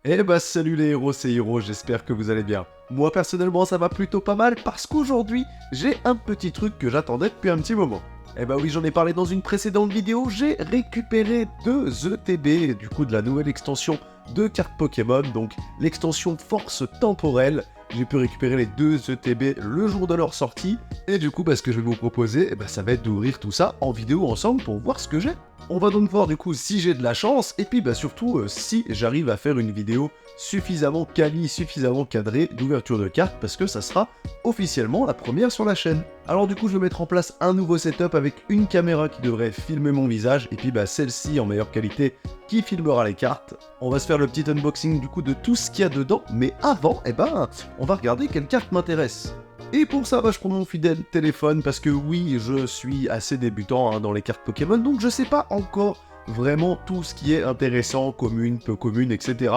Eh bah salut les héros, c'est Hiro, j'espère que vous allez bien. Moi personnellement ça va plutôt pas mal parce qu'aujourd'hui j'ai un petit truc que j'attendais depuis un petit moment. Eh bah oui, j'en ai parlé dans une précédente vidéo, j'ai récupéré 2 ETB du coup de la nouvelle extension de cartes Pokémon, donc l'extension Force Temporelle. J'ai pu récupérer les 2 ETB le jour de leur sortie, et du coup ce que je vais vous proposer, ça va être d'ouvrir tout ça en vidéo ensemble pour voir ce que j'ai. On va donc voir du coup si j'ai de la chance, et puis surtout si j'arrive à faire une vidéo suffisamment quali, suffisamment cadrée d'ouverture de cartes, parce que ça sera officiellement la première sur la chaîne. Alors du coup je vais mettre en place un nouveau setup avec une caméra qui devrait filmer mon visage, et puis celle-ci en meilleure qualité qui filmera les cartes. On va se faire le petit unboxing du coup de tout ce qu'il y a dedans, mais avant, on va regarder quelle carte m'intéresse. Et pour ça, je prends mon fidèle téléphone parce que oui, je suis assez débutant dans les cartes Pokémon, donc je sais pas encore vraiment tout ce qui est intéressant, commune, peu commune, etc.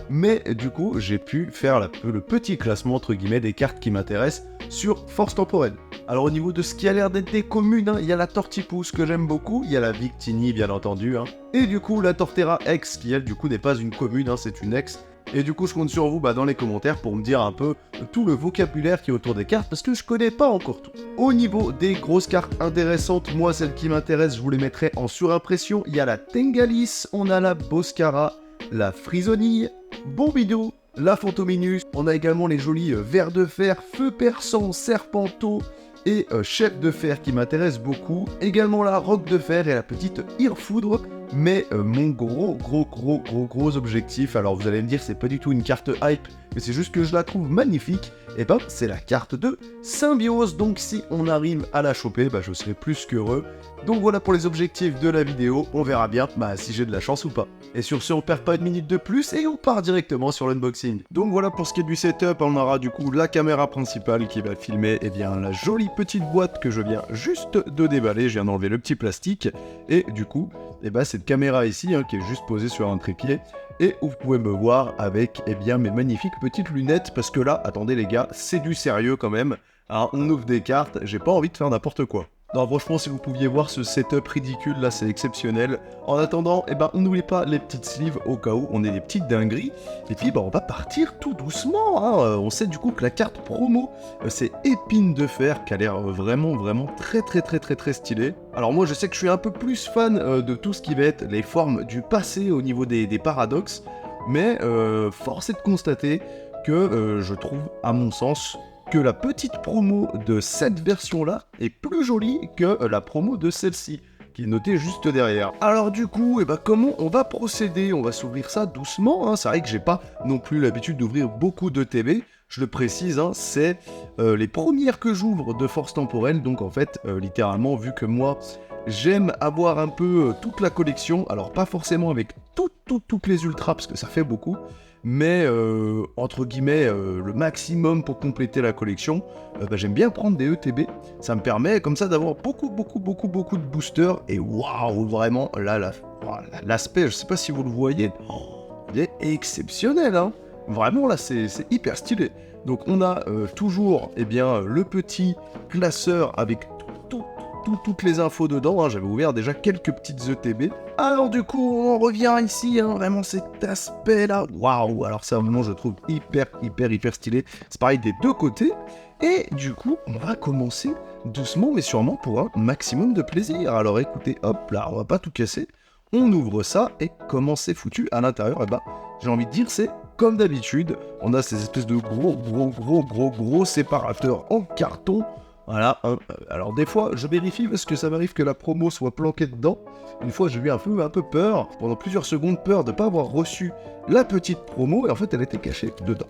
Mais du coup, j'ai pu faire le petit classement entre guillemets des cartes qui m'intéressent sur Force Temporelle. Alors au niveau de ce qui a l'air d'être des communes, il y a la Tortipousse que j'aime beaucoup, il y a la Victini bien entendu, et du coup la Torterra X qui elle du coup n'est pas une commune, c'est une ex. Et du coup, je compte sur vous dans les commentaires pour me dire un peu tout le vocabulaire qui est autour des cartes, parce que je connais pas encore tout. Au niveau des grosses cartes intéressantes, moi, celles qui m'intéressent, je vous les mettrai en surimpression. Il y a la Tengalis, on a la Boscara, la Frisonille, Bombidou, la Fantominus, on a également les jolis Vers de Fer, Feu Perçant, Serpenteau et Chef de Fer qui m'intéressent beaucoup. Également la Roque de Fer et la petite Irfoudre. Mais mon gros objectif, alors vous allez me dire c'est pas du tout une carte hype, mais c'est juste que je la trouve magnifique, et c'est la carte de Symbiose, donc si on arrive à la choper, je serai plus qu'heureux. Donc voilà pour les objectifs de la vidéo, on verra bien si j'ai de la chance ou pas. Et sur ce, on perd pas une minute de plus et on part directement sur l'unboxing. Donc voilà pour ce qui est du setup, on aura du coup la caméra principale qui va filmer la jolie petite boîte que je viens juste de déballer, je viens d'enlever le petit plastique, et du coup, cette caméra ici qui est juste posée sur un trépied, et où vous pouvez me voir avec mes magnifiques petites lunettes, parce que là, attendez les gars, c'est du sérieux quand même. Alors on ouvre des cartes, j'ai pas envie de faire n'importe quoi. Non franchement, si vous pouviez voir ce setup ridicule là, c'est exceptionnel. En attendant, on n'oublie pas les petites sleeves au cas où on est des petites dingueries. Et puis on va partir tout doucement. On sait du coup que la carte promo, c'est Épine de Fer, qui a l'air vraiment très stylée. Alors moi je sais que je suis un peu plus fan de tout ce qui va être les formes du passé au niveau des paradoxes. Mais force est de constater que je trouve, à mon sens, que la petite promo de cette version-là est plus jolie que la promo de celle-ci, qui est notée juste derrière. Alors du coup, comment on va procéder? On va s'ouvrir ça doucement, C'est vrai que j'ai pas non plus l'habitude d'ouvrir beaucoup de TB, je le précise, c'est les premières que j'ouvre de Force Temporelle, donc en fait, littéralement, vu que moi, j'aime avoir un peu toute la collection, alors pas forcément avec toutes les ultras, parce que ça fait beaucoup, mais entre guillemets le maximum pour compléter la collection, j'aime bien prendre des ETB, ça me permet comme ça d'avoir beaucoup de boosters, et waouh, vraiment, là, l'aspect, je sais pas si vous le voyez, il est exceptionnel, vraiment là c'est hyper stylé. Donc on a toujours le petit classeur avec toutes les infos dedans, j'avais ouvert déjà quelques petites ETB. Alors du coup, on revient ici, vraiment cet aspect-là, waouh, alors ça vraiment je trouve hyper stylé, c'est pareil des deux côtés, et du coup, on va commencer doucement mais sûrement pour un maximum de plaisir. Alors écoutez, hop là, on va pas tout casser, on ouvre ça, et comment c'est foutu à l'intérieur, j'ai envie de dire c'est comme d'habitude, on a ces espèces de gros séparateurs en carton. Voilà, alors des fois je vérifie parce que ça m'arrive que la promo soit planquée dedans. Une fois j'ai eu un peu peur, pendant plusieurs secondes, peur de ne pas avoir reçu la petite promo, et en fait elle était cachée dedans.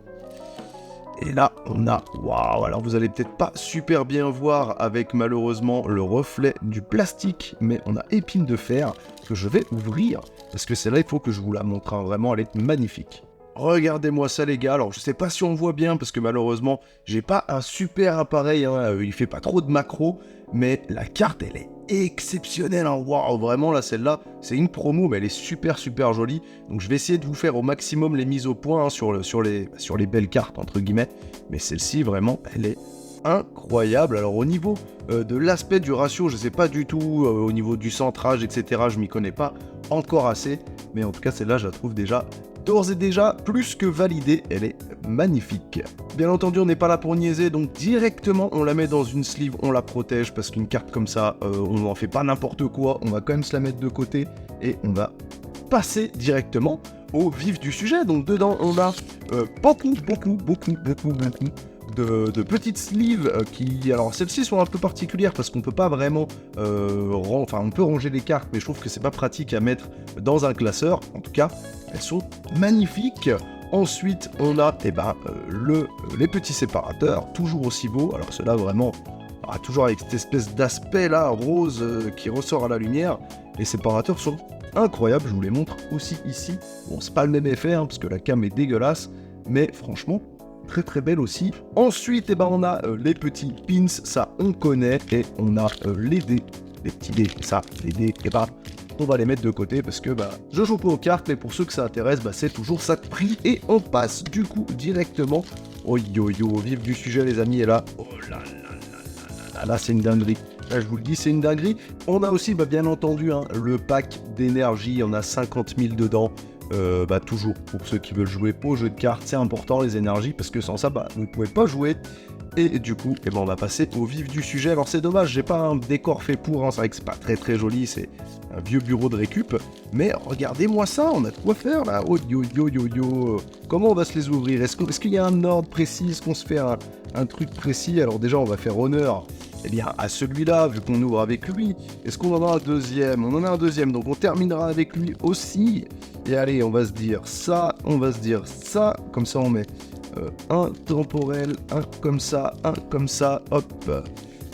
Et là on a, waouh, alors vous allez peut-être pas super bien voir avec malheureusement le reflet du plastique, mais on a Épine de Fer que je vais ouvrir, parce que celle-là il faut que je vous la montre, vraiment elle est magnifique. Regardez-moi ça les gars, alors je sais pas si on voit bien parce que malheureusement j'ai pas un super appareil, il fait pas trop de macro, mais la carte elle est exceptionnelle, waouh, vraiment là celle-là c'est une promo mais elle est super jolie, donc je vais essayer de vous faire au maximum les mises au point sur les belles cartes entre guillemets, mais celle-ci vraiment elle est incroyable. Alors au niveau de l'aspect du ratio, je sais pas du tout, au niveau du centrage etc, je m'y connais pas encore assez, mais en tout cas celle-là je la trouve déjà d'ores et déjà plus que validée, elle est magnifique. Bien entendu, on n'est pas là pour niaiser, donc directement on la met dans une sleeve, on la protège, parce qu'une carte comme ça, on n'en fait pas n'importe quoi, on va quand même se la mettre de côté, et on va passer directement au vif du sujet. Donc dedans, on a beaucoup de petites sleeves qui... Alors celles-ci sont un peu particulières parce qu'on peut pas vraiment... on peut ranger les cartes, mais je trouve que c'est pas pratique à mettre dans un classeur. En tout cas, elles sont magnifiques. Ensuite, on a les petits séparateurs, toujours aussi beaux. Alors ceux-là, vraiment, toujours avec cette espèce d'aspect là, rose, qui ressort à la lumière. Les séparateurs sont incroyables, je vous les montre aussi ici. Bon, c'est pas le même effet, parce que la cam est dégueulasse, mais franchement... très très belle aussi. Ensuite, on a les petits pins, ça on connaît, et on a les dés, les petits dés, ça, les dés, on va les mettre de côté parce que je joue pas aux cartes, mais pour ceux que ça intéresse, c'est toujours ça de prix, et on passe du coup directement au vif du sujet les amis, et là, oh là, c'est une dinguerie. Là, je vous le dis, c'est une dinguerie. On a aussi, bien entendu, le pack d'énergie, on a 50 000 dedans. Toujours, pour ceux qui veulent jouer au jeu de cartes, c'est important les énergies, parce que sans ça, vous ne pouvez pas jouer. Et du coup, on va passer au vif du sujet. Alors c'est dommage, j'ai pas un décor fait pour, c'est vrai que c'est pas très très joli, c'est un vieux bureau de récup. Mais regardez-moi ça, on a de quoi faire là. Oh comment on va se les ouvrir? Est-ce qu'il y a un ordre précis? Est-ce qu'on se fait un truc précis? Alors déjà, on va faire honneur à celui-là, vu qu'on ouvre avec lui. Est-ce qu'on en a un deuxième? On en a un deuxième, donc on terminera avec lui aussi. Et allez, on va se dire ça, comme ça on met un temporel, un comme ça, hop.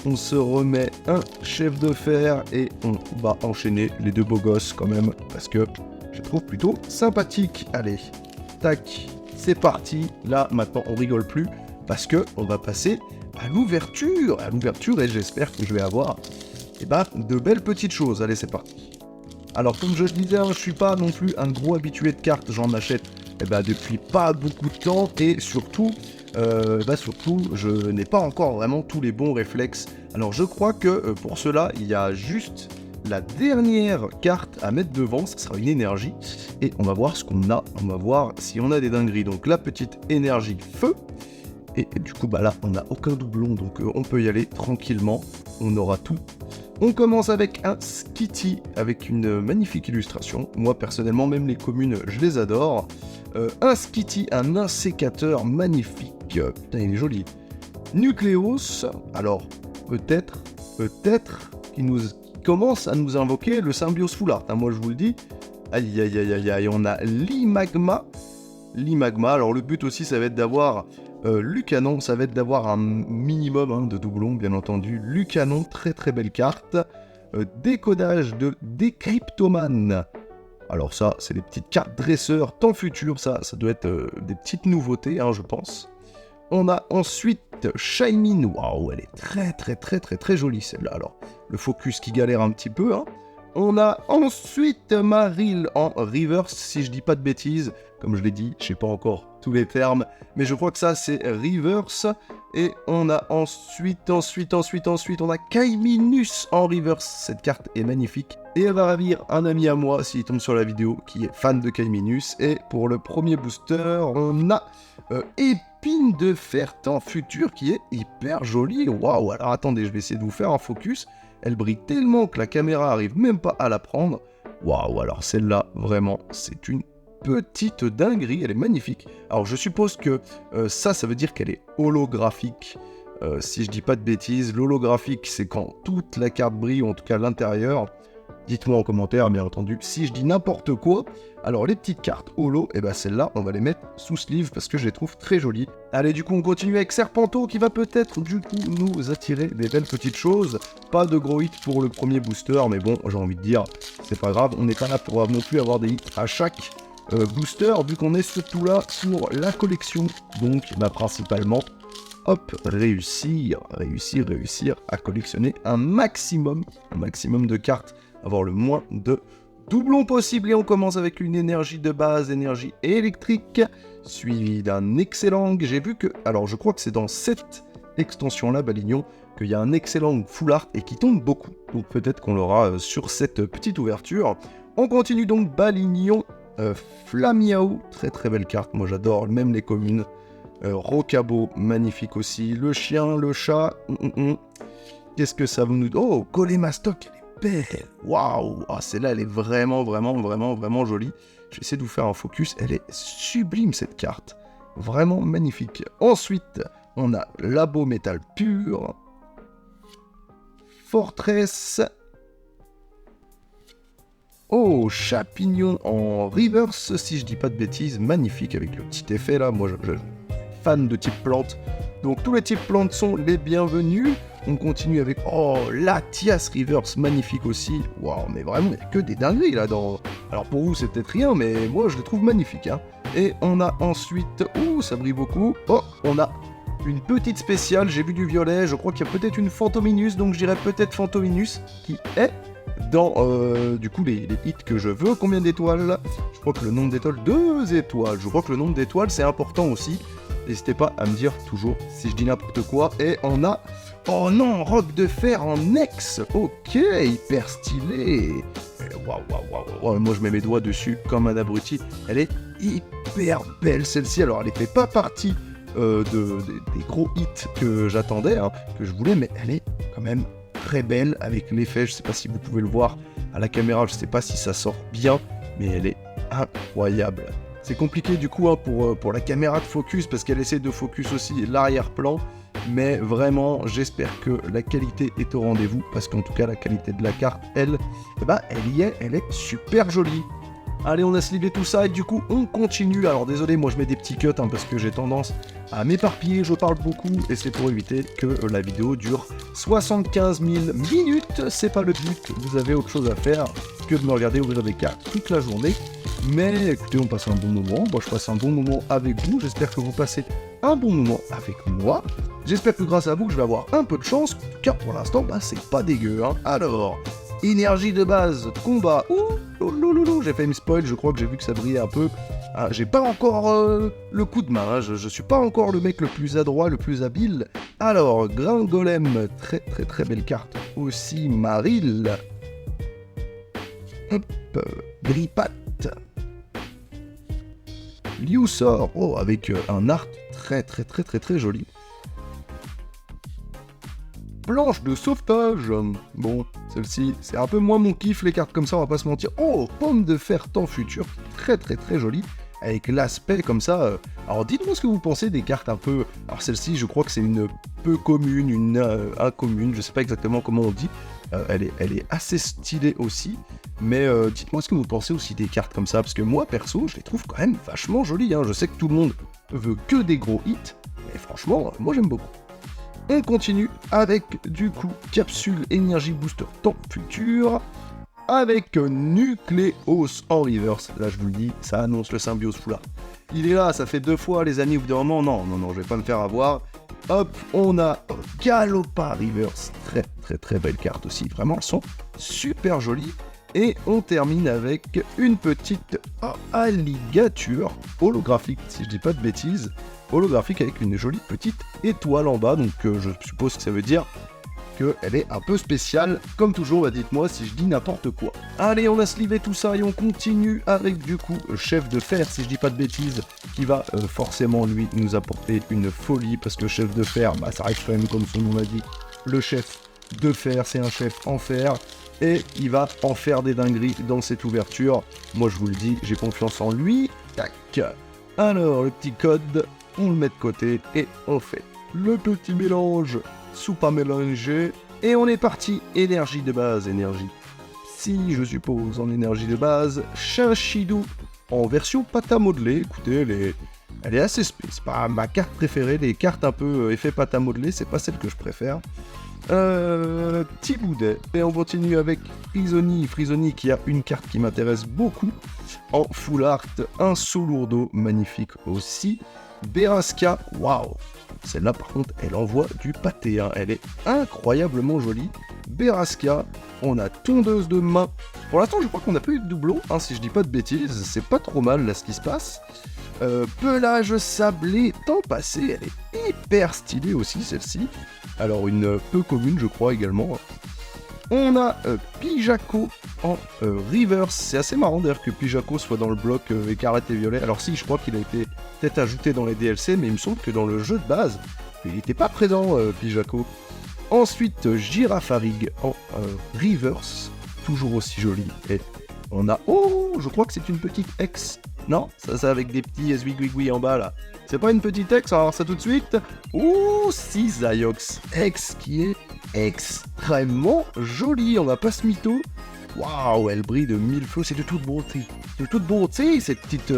On se remet un chef de fer et on va enchaîner les deux beaux gosses quand même, parce que je trouve plutôt sympathique. Allez, tac, c'est parti. Là, maintenant, on rigole plus, parce que on va passer à l'ouverture, et j'espère que je vais avoir de belles petites choses. Allez, c'est parti. Alors, comme je le disais, je suis pas non plus un gros habitué de cartes, j'en achète depuis pas beaucoup de temps, et surtout, je n'ai pas encore vraiment tous les bons réflexes. Alors, je crois que pour cela, il y a juste la dernière carte à mettre devant, ça sera une énergie, et on va voir ce qu'on a, on va voir si on a des dingueries. Donc, la petite énergie feu. Et du coup, là, on n'a aucun doublon, donc on peut y aller tranquillement, on aura tout. On commence avec un Skitty, avec une magnifique illustration. Moi, personnellement, même les communes, je les adore. Un Skitty, un insécateur magnifique. Putain, il est joli. Nucléos, alors, peut-être, qui commence à nous invoquer le Symbiose Full Art. Moi, je vous le dis. Aïe, on a l'Imagma. Alors, le but aussi, ça va être d'avoir... Lucanon, ça va être d'avoir un minimum de doublons, bien entendu. Lucanon, très très belle carte. Décodage de Décryptomane. Alors ça, c'est des petites cartes dresseurs temps futur, ça doit être des petites nouveautés, je pense. On a ensuite Shaymin. Waouh, elle est très très très très très jolie celle-là. Alors, le focus qui galère un petit peu. On a ensuite Maril en reverse, si je dis pas de bêtises. Comme je l'ai dit, je sais pas encore tous les termes, mais je crois que ça c'est reverse. Et on a ensuite, on a Kaiminus en reverse. Cette carte est magnifique. Et elle va ravir un ami à moi s'il tombe sur la vidéo qui est fan de Kaiminus. Et pour le premier booster, on a Épine de fer temps futur qui est hyper jolie. Waouh, alors attendez, je vais essayer de vous faire un focus. Elle brille tellement que la caméra arrive même pas à la prendre. Waouh, alors celle-là, vraiment, c'est une petite dinguerie, elle est magnifique. Alors je suppose que ça veut dire qu'elle est holographique. Si je dis pas de bêtises, l'holographique c'est quand toute la carte brille, ou en tout cas l'intérieur. Dites-moi en commentaire, bien entendu, si je dis n'importe quoi. Alors les petites cartes holo, celles-là, on va les mettre sous sleeve parce que je les trouve très jolies. Allez, du coup, on continue avec Serpenteau qui va peut-être, du coup, nous attirer des belles petites choses. Pas de gros hits pour le premier booster, mais bon, j'ai envie de dire, c'est pas grave, on n'est pas là pour non plus avoir des hits à chaque booster, vu qu'on est surtout là pour la collection. Donc, principalement, hop, réussir à collectionner un maximum de cartes, avoir le moins de doublons possible. Et on commence avec une énergie de base, énergie électrique, suivi d'un excellent. J'ai vu que, alors je crois que c'est dans cette extension-là, Balignon, qu'il y a un excellent full art et qui tombe beaucoup. Donc peut-être qu'on l'aura sur cette petite ouverture. On continue donc Balignon Flamiao, très très belle carte, moi j'adore, même les communes. Rocabo, magnifique aussi. Le chien, le chat, Qu'est-ce que ça nous... Oh, Golémastoc, elle est belle. Waouh, celle-là, elle est vraiment, vraiment, vraiment, vraiment jolie. Je vais essayer de vous faire un focus, elle est sublime cette carte. Vraiment magnifique. Ensuite, on a Labo Métal Pur. Fortress. Oh, Chapignon en reverse, si je dis pas de bêtises. Magnifique avec le petit effet là. Moi, je suis fan de type plante. Donc, tous les types plantes sont les bienvenus. On continue avec... Oh, Latias reverse, magnifique aussi. Waouh, mais vraiment, il n'y a que des dingueries là-dedans. Alors, pour vous, c'est peut-être rien, mais moi, je les trouve magnifiques. Hein. Et on a ensuite... Ouh, ça brille beaucoup. Oh, on a... une petite spéciale, j'ai vu du violet, je crois qu'il y a peut-être une Fantominus, donc je dirais peut-être Fantominus, qui est dans, du coup, les hits que je veux. Combien d'étoiles? Je crois que le nombre d'étoiles, 2 étoiles. Je crois que le nombre d'étoiles, c'est important aussi. N'hésitez pas à me dire toujours si je dis n'importe quoi. Et on a... Oh non, roc de fer en ex. Ok, hyper stylé. Waouh, waouh, waouh. Moi, je mets mes doigts dessus comme un abruti. Elle est hyper belle, celle-ci. Alors, elle ne fait pas partie... des gros hits que j'attendais, hein, que je voulais, mais elle est quand même très belle avec l'effet. Je sais pas si vous pouvez le voir à la caméra, je sais pas si ça sort bien, mais elle est incroyable. C'est compliqué du coup hein, pour la caméra de focus parce qu'elle essaie de focus aussi l'arrière-plan, mais vraiment j'espère que la qualité est au rendez-vous parce qu'en tout cas la qualité de la carte, elle y est, elle est super jolie. Allez, on a slivé tout ça et du coup, on continue. Alors désolé, moi je mets des petits cuts hein, parce que j'ai tendance à m'éparpiller, je parle beaucoup et c'est pour éviter que la vidéo dure 75 000 minutes. C'est pas le but, vous avez autre chose à faire que de me regarder ouvrir des cartes toute la journée. Mais écoutez, on passe un bon moment. Moi, je passe un bon moment avec vous. J'espère que vous passez un bon moment avec moi. J'espère que grâce à vous, je vais avoir un peu de chance. En tout cas, pour l'instant, c'est pas dégueu. Hein. Alors... énergie de base, combat. Ouh, j'ai fait me spoil, je crois que j'ai vu que ça brillait un peu. Ah, j'ai pas encore le coup de main, hein. Je suis pas encore le mec le plus adroit, le plus habile. Alors, Gringolem, très très très belle carte. Aussi Maril. Hop, Gripat. Liusor, oh, avec un art très très très très très joli. Planche de sauvetage. Bon, celle-ci, c'est un peu moins mon kiff, les cartes comme ça, on va pas se mentir. Oh, pomme de fer temps futur, très très très jolie, avec l'aspect comme ça. Alors dites-moi ce que vous pensez des cartes un peu... Alors celle-ci, je crois que c'est une peu commune, une incommune, je sais pas exactement comment on dit. Elle est assez stylée aussi, mais dites-moi ce que vous pensez aussi des cartes comme ça, parce que moi, perso, je les trouve quand même vachement jolies. Hein. Je sais que tout le monde veut que des gros hits, mais franchement, moi j'aime beaucoup. On continue avec, du coup, capsule énergie booster temps futur, avec Nucléos en reverse. Là, je vous le dis, ça annonce le symbiose foulard. Il est là, ça fait 2 fois, les amis, au bout d'un moment, non, je vais pas me faire avoir. Hop, on a Galopa reverse, très, très, très belle carte aussi, vraiment, elles sont super jolies. Et on termine avec une petite alligature holographique, si je dis pas de bêtises. Holographique avec une jolie petite étoile en bas, donc je suppose que ça veut dire qu'elle est un peu spéciale. Comme toujours, dites-moi si je dis n'importe quoi. Allez, on a slivé tout ça et on continue avec du coup Chef de Fer, si je dis pas de bêtises, qui va forcément lui nous apporter une folie, parce que Chef de Fer, ça reste quand même comme son nom l'a dit, le chef de fer, c'est un chef en fer, et il va en faire des dingueries dans cette ouverture. Moi je vous le dis, j'ai confiance en lui. Tac. Alors, le petit code... on le met de côté et on fait le petit mélange, soupe à mélanger, et on est parti. Énergie de base, énergie psy, je suppose, en énergie de base. Chinchidou en version pâte à modeler. Écoutez, elle est assez spé. C'est pas ma carte préférée. Les cartes un peu effet pâte à modeler, c'est pas celle que je préfère. Petit boudet. Et on continue avec Frisoni qui a une carte qui m'intéresse beaucoup. En full art, un Solourdo magnifique aussi. Beraska, waouh, celle-là par contre elle envoie du pâté, hein. Elle est incroyablement jolie. Beraska, on a tondeuse de main. Pour l'instant je crois qu'on n'a pas eu de doublon, hein, si je dis pas de bêtises, c'est pas trop mal là ce qui se passe. Pelage sablé, temps passé, elle est hyper stylée aussi celle-ci. Alors une peu commune je crois également. On a Pijako en reverse. C'est assez marrant d'ailleurs que Pijako soit dans le bloc écarlate et violet. Alors si, je crois qu'il a été peut-être ajouté dans les DLC, mais il me semble que dans le jeu de base, il n'était pas présent, Pijako. Ensuite, Girafarig en reverse. Toujours aussi joli. Et on a... Oh, je crois que c'est une petite ex. Non, ça c'est avec des petits eswiguigui en bas là. C'est pas une petite ex, on va voir ça tout de suite. Ouh, si Ziox ex qui est extrêmement jolie, on va pas se mytho. Waouh, elle brille de mille feux, c'est de toute beauté. De toute beauté, ces petites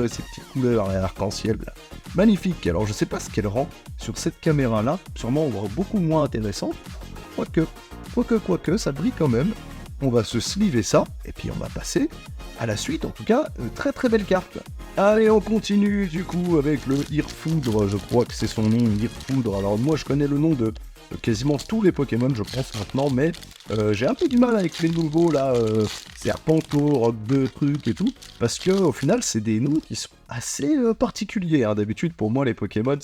couleurs arc-en-ciel là. Magnifique, alors je sais pas ce qu'elle rend sur cette caméra là, sûrement on va beaucoup moins intéressante. Quoique, ça brille quand même. On va se sliver ça, et puis on va passer à la suite, en tout cas, très très belle carte. Allez, on continue du coup avec le Irfoudre, je crois que c'est son nom, Irfoudre. Alors moi je connais le nom de quasiment tous les Pokémon, je pense maintenant, mais j'ai un peu du mal avec les nouveaux là, Serpentor, Rock 2, trucs et tout, parce que au final c'est des noms qui sont assez particuliers. Hein. D'habitude pour moi les Pokémon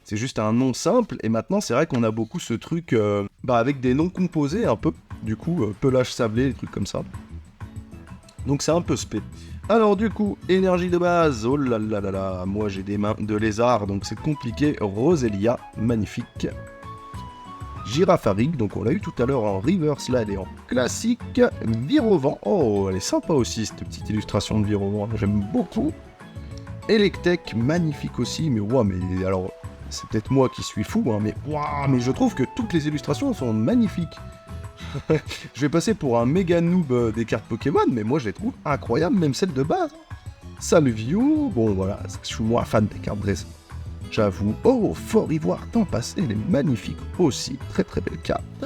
c'est juste un nom simple, et maintenant c'est vrai qu'on a beaucoup ce truc avec des noms composés un peu, du coup pelage sablé, des trucs comme ça. Donc c'est un peu spé. Alors du coup, énergie de base, oh là là là là, moi j'ai des mains de lézard, donc c'est compliqué. Roselia, magnifique. Girafarig, donc on l'a eu tout à l'heure en reverse, là elle est en classique. Virovent, oh elle est sympa aussi cette petite illustration de Virovent, j'aime beaucoup. Electek, magnifique aussi, mais ouais, mais alors... C'est peut-être moi qui suis fou, hein, mais je trouve que toutes les illustrations sont magnifiques. Je vais passer pour un méga noob des cartes Pokémon, mais moi je les trouve incroyables, même celles de base. Salvio, bon voilà, je suis moins fan des cartes dressées. J'avoue. Oh, Fort Ivoire, temps passé, elle est magnifique aussi, très très belle carte.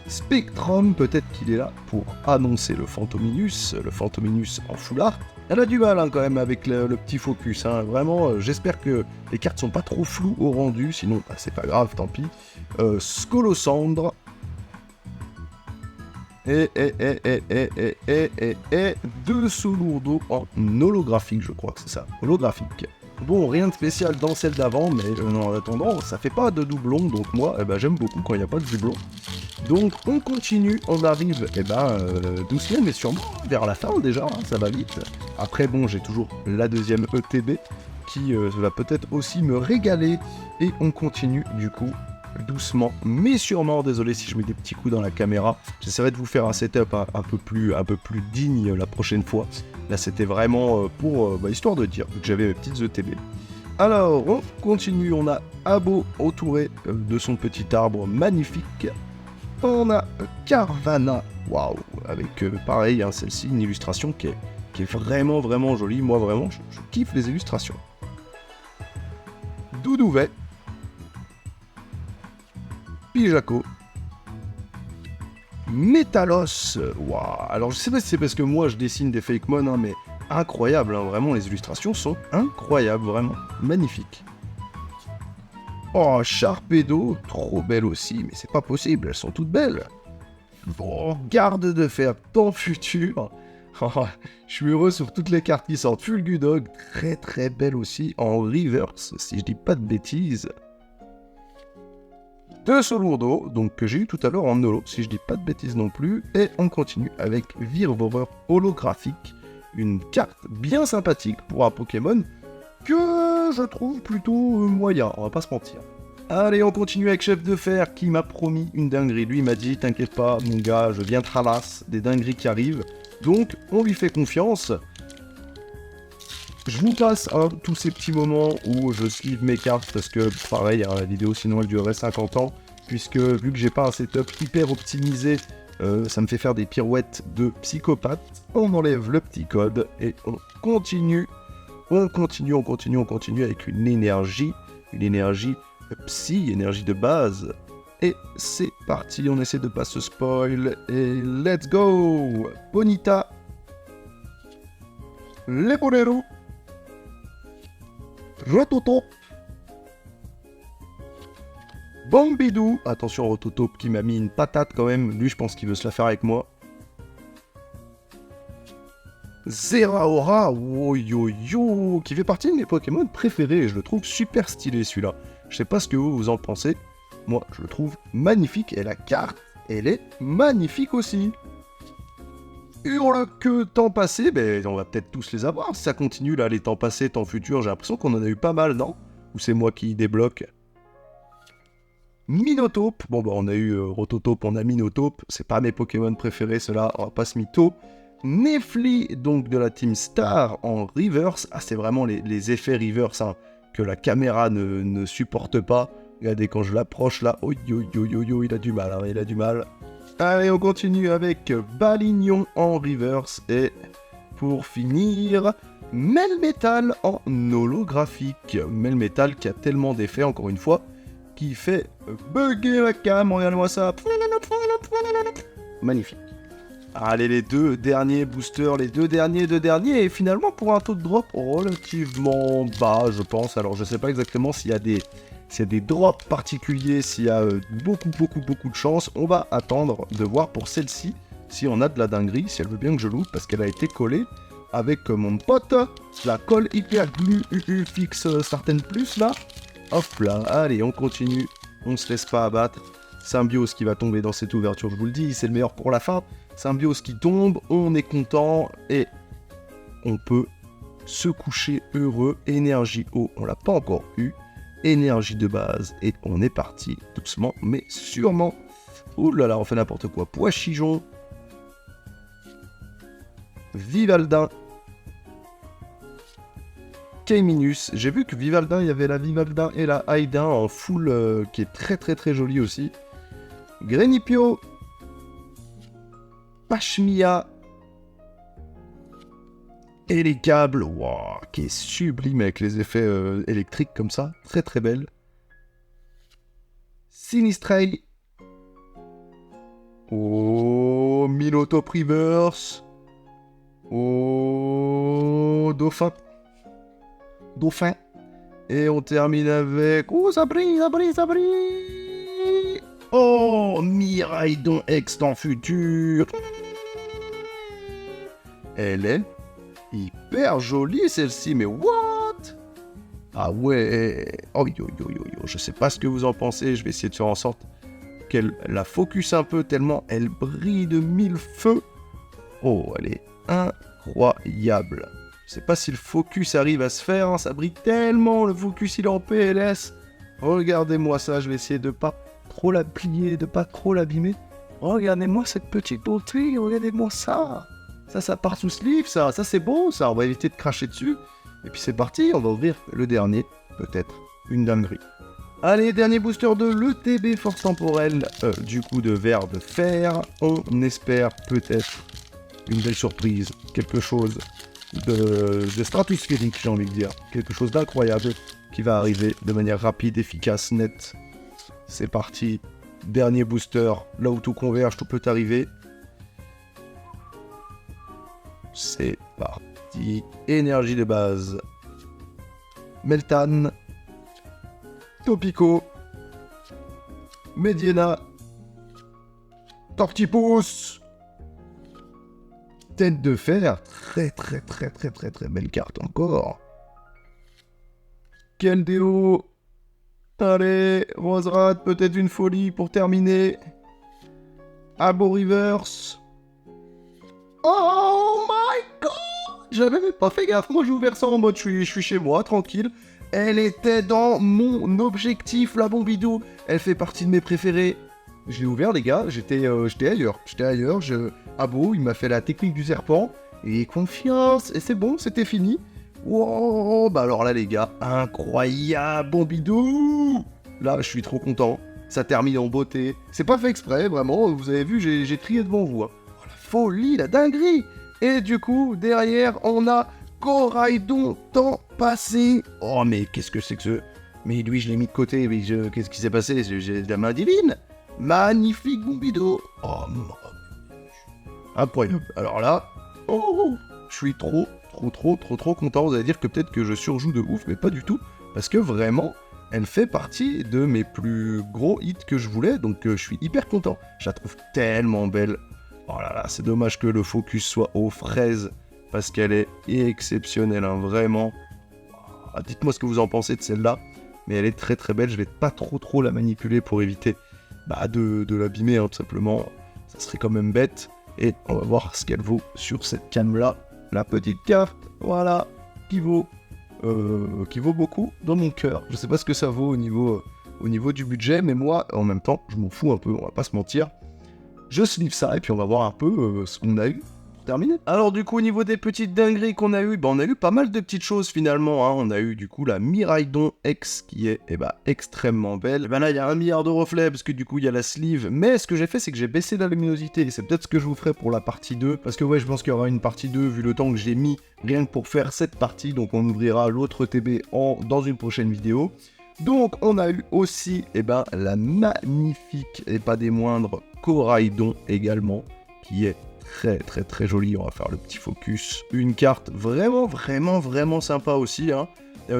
Spectrum, peut-être qu'il est là pour annoncer le Fantominus en full art. Elle a du mal hein, quand même avec le petit focus, hein. Vraiment, j'espère que les cartes sont pas trop floues au rendu, sinon bah, c'est pas grave, tant pis. Scolosandre. Et deux Solourdo en holographique, je crois que c'est ça, holographique. Bon, rien de spécial dans celle d'avant, mais en attendant, ça fait pas de doublon, donc moi, j'aime beaucoup quand il n'y a pas de doublon. Donc on continue, on arrive, doucement mais sûrement vers la fin déjà, hein, ça va vite. Après bon, j'ai toujours la deuxième ETB qui va peut-être aussi me régaler. Et on continue du coup, doucement mais sûrement, désolé si je mets des petits coups dans la caméra. J'essaierai de vous faire un setup un peu plus digne la prochaine fois. Là c'était vraiment pour histoire de dire que j'avais mes petites ETB. Alors on continue, on a Abo entouré de son petit arbre magnifique. On a Carvanha, waouh, avec pareil, hein, celle-ci, une illustration qui est vraiment vraiment jolie. Moi vraiment, je kiffe les illustrations. Doudouvet, Pijako, Métalos, waouh. Alors je sais pas si c'est parce que moi je dessine des Fakemon, hein, mais incroyable, hein, vraiment les illustrations sont incroyables, vraiment magnifiques. Oh, Sharpedo, trop belle aussi, mais c'est pas possible, elles sont toutes belles. Bon, garde de fer, temps futur. Oh, je suis heureux sur toutes les cartes qui sortent. Fulgudog, très très belle aussi, en reverse, si je dis pas de bêtises. Deux Solourdo, donc que j'ai eu tout à l'heure en holo, si je dis pas de bêtises non plus. Et on continue avec Virvover holographique, une carte bien sympathique pour un Pokémon que je trouve plutôt moyen, on va pas se mentir. Allez, on continue avec Chef de Fer qui m'a promis une dinguerie. Lui, il m'a dit, t'inquiète pas, mon gars, je viens tralasse des dingueries qui arrivent. Donc, on lui fait confiance. Je vous passe tous ces petits moments où je sleeve mes cartes parce que, pareil, hein, la vidéo, sinon elle durerait 50 ans. Puisque, vu que j'ai pas un setup hyper optimisé, ça me fait faire des pirouettes de psychopathe. On enlève le petit code et on continue. On continue avec une énergie psy, énergie de base. Et c'est parti, on essaie de pas se spoil. Et let's go! Bonita. Leporero. Rototop. Bombidou. Attention, Rototop qui m'a mis une patate quand même. Lui, je pense qu'il veut se la faire avec moi. Zeraora, yo, qui fait partie de mes Pokémon préférés, je le trouve super stylé celui-là. Je sais pas ce que vous en pensez, moi je le trouve magnifique et la carte elle est magnifique aussi. Hurle que temps passé, ben on va peut-être tous les avoir. Si ça continue là, les temps passés, temps futurs, j'ai l'impression qu'on en a eu pas mal, non? Ou c'est moi qui débloque? Minotape, bon bah on a eu Rototope, on a Minotape, c'est pas mes Pokémon préférés ceux-là, on va pas se mytho. Nefli, donc de la team Star en reverse, ah c'est vraiment les effets reverse hein, que la caméra ne supporte pas. Regardez quand je l'approche là, oh yo yo yo yo, il a du mal, hein, il a du mal. Allez on continue avec Balignon en reverse et pour finir... Melmetal en holographique. Melmetal qui a tellement d'effets encore une fois, qui fait bugger la cam, regarde-moi ça. Magnifique. Allez, les deux derniers boosters, les deux derniers, et finalement pour un taux de drop relativement bas, je pense. Alors, je sais pas exactement s'il y a des drops particuliers, s'il y a beaucoup de chance. On va attendre de voir pour celle-ci, si on a de la dinguerie, si elle veut bien que je loot, parce qu'elle a été collée avec mon pote, la colle hyper glue UU fixe certaines plus là. Hop là, allez, on continue, on se laisse pas abattre. Symbiose qui va tomber dans cette ouverture, je vous le dis, c'est le meilleur pour la fin. Symbiose qui tombe, on est content et on peut se coucher heureux. Énergie eau, on l'a pas encore eu. Énergie de base et on est parti doucement mais sûrement. Ouh là là, on fait n'importe quoi. Pois-chichon. Vivaldin. Keiminus. J'ai vu que Vivaldin, il y avait la Vivaldin et la Haidin en full qui est très jolie aussi. Grenipio. Pachmia. Et les câbles, wow, qui est sublime avec les effets électriques comme ça. Très belle. Sinistray. Oh, Minotape Reverse. Oh, Dauphin. Et on termine avec... Oh, ça brille. Oh, Miraidon Extant Futur. Elle est hyper jolie celle-ci, mais what? Ah ouais. Oh, yo. Je sais pas ce que vous en pensez, je vais essayer de faire en sorte qu'elle la focus un peu, tellement elle brille de mille feux. Oh, elle est incroyable. Je sais pas si le focus arrive à se faire, hein, ça brille tellement, le focus il est en PLS. Regardez-moi ça, je vais essayer de pas trop la plier, de pas trop l'abîmer. Regardez-moi cette petite beauté, regardez-moi ça. Ça part sous sleeve, ça c'est bon, ça, on va éviter de cracher dessus. Et puis c'est parti, on va ouvrir le dernier, peut-être une dinguerie. Allez, dernier booster de l'ETB Force Temporelle, du coup de verre de fer. On espère peut-être une belle surprise, quelque chose de stratosphérique, j'ai envie de dire. Quelque chose d'incroyable qui va arriver de manière rapide, efficace, nette. C'est parti, dernier booster, là où tout converge, tout peut arriver. C'est parti, énergie de base. Meltan. Topico. Mediena. Tortipus. Tête de fer. Très belle carte encore. Keldeo. Allez, Roserad, peut-être une folie pour terminer. Abo Reverse. Oh my god! J'avais même pas fait gaffe. Moi j'ai ouvert ça en mode je suis chez moi, tranquille. Elle était dans mon objectif, la Bombidou. Elle fait partie de mes préférés. Je l'ai ouvert les gars, j'étais ailleurs. Abo, il m'a fait la technique du serpent. Et confiance, et c'est bon, c'était fini. Wow, bah alors là les gars, incroyable Bombidou. Là je suis trop content. Ça termine en beauté. C'est pas fait exprès, vraiment, vous avez vu, j'ai trié devant vous. Hein. Oh, la folie, la dinguerie. Et du coup, derrière, on a Coraidon temps passé. Oh, mais qu'est-ce que c'est que ce... Mais lui, je l'ai mis de côté. Mais qu'est-ce qui s'est passé? J'ai de la main divine. Magnifique Bombidou. Oh, incroyable. Alors là, oh, je suis trop content. Vous allez dire que peut-être que je surjoue de ouf, mais pas du tout. Parce que vraiment, elle fait partie de mes plus gros hits que je voulais. Donc, je suis hyper content. Je la trouve tellement belle. Oh là là, c'est dommage que le focus soit aux fraises, parce qu'elle est exceptionnelle, hein, vraiment. Ah, dites-moi ce que vous en pensez de celle-là, mais elle est très belle, je vais pas trop la manipuler pour éviter de l'abîmer, hein, tout simplement. Ça serait quand même bête. Et on va voir ce qu'elle vaut sur cette cam-là. La petite carte, voilà, qui vaut beaucoup dans mon cœur. Je sais pas ce que ça vaut au niveau du budget, mais moi, en même temps, je m'en fous un peu, on va pas se mentir. Je sleeve ça, et puis on va voir un peu ce qu'on a eu. Terminé. Alors du coup au niveau des petites dingueries qu'on a eu, on a eu pas mal de petites choses finalement, hein. On a eu du coup la Miraidon X qui est extrêmement belle. Et ben là il y a 1 milliard de reflets parce que du coup il y a la sleeve, mais ce que j'ai fait c'est que j'ai baissé la luminosité et c'est peut-être ce que je vous ferai pour la partie 2, parce que ouais je pense qu'il y aura une partie 2 vu le temps que j'ai mis rien que pour faire cette partie, donc on ouvrira l'autre TB dans une prochaine vidéo. Donc on a eu aussi la magnifique et pas des moindres Koraidon également, qui est très joli. On va faire le petit focus. Une carte vraiment sympa aussi, hein.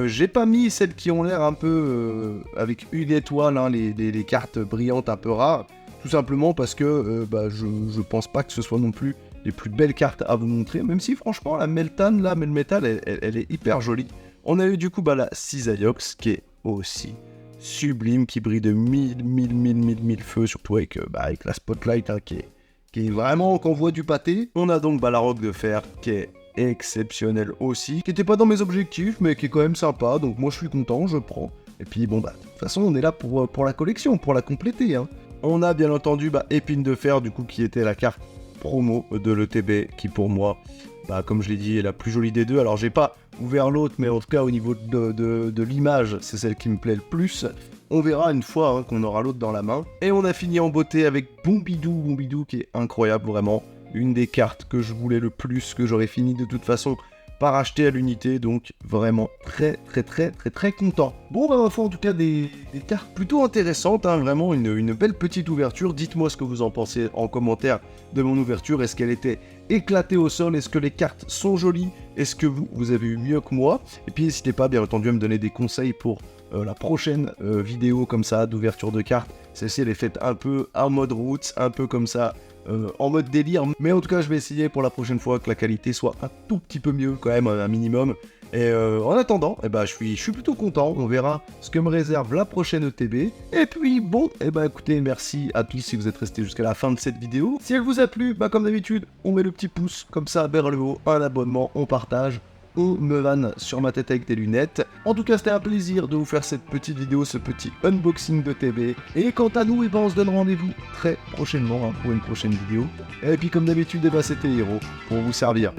J'ai pas mis celles qui ont l'air un peu avec une étoile, hein, les cartes brillantes un peu rares, tout simplement parce que je pense pas que ce soit non plus les plus belles cartes à vous montrer, même si franchement la Melmetal elle est hyper jolie. On a eu du coup la Cisaiox qui est aussi sublime, qui brille de mille feux, surtout avec la spotlight, hein, qui est vraiment qu'on voit du pâté. On a donc la roque de fer qui est exceptionnelle aussi, qui était pas dans mes objectifs mais qui est quand même sympa, donc moi je suis content, je prends. Et puis de toute façon on est là pour la collection, pour la compléter, hein. On a bien entendu épine de fer du coup qui était la carte promo de l'ETB qui pour moi, comme je l'ai dit, est la plus jolie des deux. Alors j'ai pas ouvert l'autre, mais en tout cas au niveau de l'image c'est celle qui me plaît le plus. On verra une fois, hein, qu'on aura l'autre dans la main. Et on a fini en beauté avec Bombidou qui est incroyable, vraiment. Une des cartes que je voulais le plus, que j'aurais fini de toute façon par acheter à l'unité. Donc vraiment très content. Bon, ma foi, en tout cas des cartes plutôt intéressantes, hein, vraiment une belle petite ouverture. Dites-moi ce que vous en pensez en commentaire de mon ouverture. Est-ce qu'elle était éclatée au sol? Est-ce que les cartes sont jolies? Est-ce que vous avez eu mieux que moi? Et puis n'hésitez pas bien entendu à me donner des conseils pour la prochaine vidéo comme ça d'ouverture de cartes. Celle-ci elle est faite un peu en mode roots, un peu comme ça, en mode délire, mais en tout cas je vais essayer pour la prochaine fois que la qualité soit un tout petit peu mieux quand même, un minimum. Et en attendant, je suis plutôt content. On verra ce que me réserve la prochaine ETB. Et puis bon, écoutez, merci à tous si vous êtes restés jusqu'à la fin de cette vidéo. Si elle vous a plu, comme d'habitude, on met le petit pouce comme ça vers le haut, un abonnement, on partage. On me vanne sur ma tête avec des lunettes. En tout cas, c'était un plaisir de vous faire cette petite vidéo, ce petit unboxing de TB. Et quant à nous, on se donne rendez-vous très prochainement, hein, pour une prochaine vidéo. Et puis comme d'habitude, c'était Hero pour vous servir.